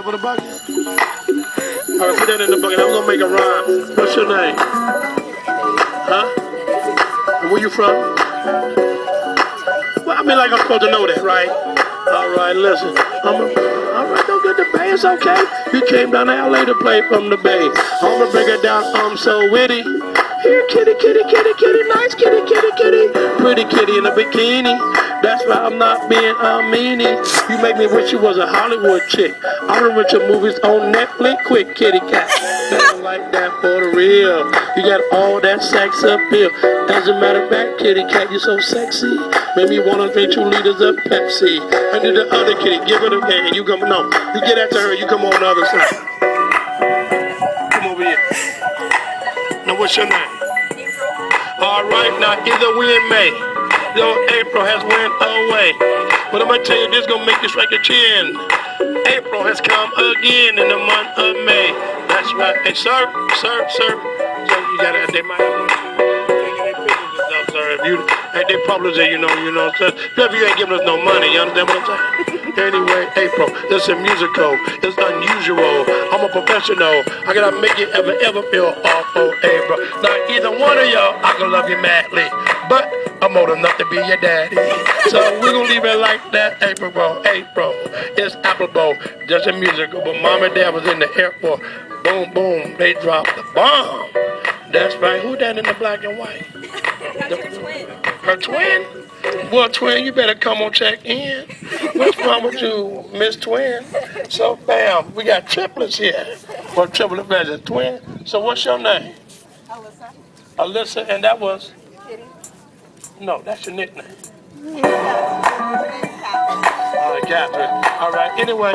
for the bucket? All right, put that in the bucket. I'm gonna make a rhyme. What's your name? Huh? And where you from? Well, I mean, like I'm supposed to know that, right? All right, listen. All right, don't get the bay. It's okay. You came down to LA to play from the bay. I'm gonna bring it down. I'm so witty. Here, kitty, kitty, kitty, kitty, nice kitty, kitty, kitty, pretty kitty in a bikini. That's why I'm not being a meanie. You make me wish you was a Hollywood chick. I done rent your movies on Netflix. Quick, kitty cat. Nothing like that for the real. You got all that sex appeal. As a matter of fact, kitty cat, you so sexy. Made me wanna drink 2 liters of Pepsi. And to the other kitty, give her the hand. You come, no, you get after her. You come on the other side. Come over here. Now, what's your name? All right, now either we in May. Yo, April has went away. But I'm gonna tell you this gonna make you strike a chin. April has come again in the month of May. That's right. Hey, sir. So you gotta, they might have taking their pictures and stuff, sir. If you, hey, they publish it, you know, so if you ain't giving us no money, you understand what I'm saying? Anyway, April, this is musical. It's unusual. I'm a professional. I gotta make you ever feel awful, April. Now, either one of y'all, I can love you madly. But I'm old enough to be your daddy. So we're gonna leave it like that, April. It's Apple Bowl, just a musical. But mom and dad was in the airport. Boom, boom, they dropped the bomb. That's right. Who that in the black and white? Her twin? Well, twin, you better come on check in. What's wrong with you, Miss Twin? So, bam, we got triplets here. Well, triplet is twin. So what's your name? Alyssa. Alyssa, and that was? Kitty. No, that's your nickname. All right, Catherine. All right, anyway,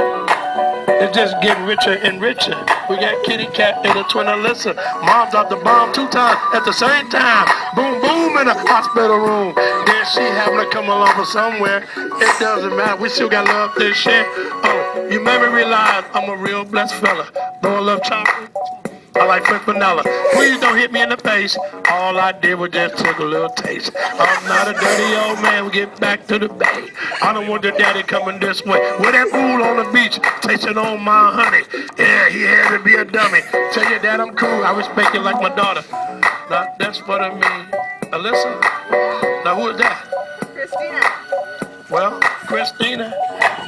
it's just getting richer and richer. We got Kitty Cat and the twin Alyssa. Mom dropped the bomb 2 times at the same time. Boom, boom, in the hospital room. Then she happened to come along from somewhere. It doesn't matter. We still got love this shit. Oh, you made me realize I'm a real blessed fella. Though I love chocolate, I like French vanilla. Please don't hit me in the face. All I did was just took a little taste. I'm not a dirty old man. We get back to the bay. I don't want your daddy coming this way. With that fool on the beach, tasting on my honey. Yeah, he had to be a dummy. Tell your dad I'm cool. I respect you like my daughter. Now, that's what I mean. Alyssa? Now, who is that? Christina. Well, Christina.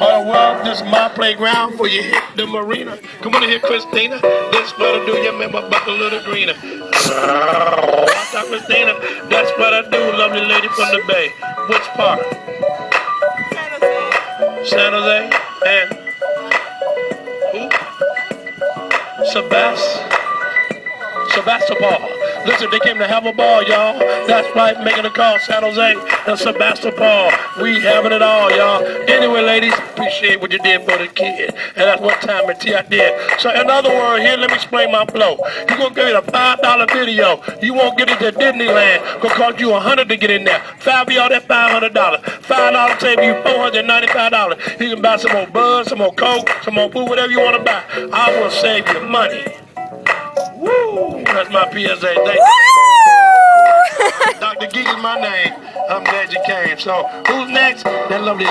Oh, well, this is my playground before you hit the marina. Come on in here, Christina. This what I do. You make my butt a little greener. What's up, Christina? That's what I do, lovely lady from the Bay. Which part? San Jose. And who? Sebastopol. Listen, they came to have a ball, y'all. That's right, making a call, San Jose and Sebastopol. We having it all, y'all. Anyway, ladies, appreciate what you did for the kid. And that's what time and tea I did. So in other words, here, let me explain my flow. You're going to get a $5 video. You won't get it to Disneyland. Going to cost you $100 to get in there. 5 of y'all, that's $500. $5 save you $495. You can buy some more Bud, some more Coke, some more food, whatever you want to buy. I will save you money. Woo! That's my PSA. Thank you. Dr. Geek is my name. I'm glad you came. So, who's next? That lovely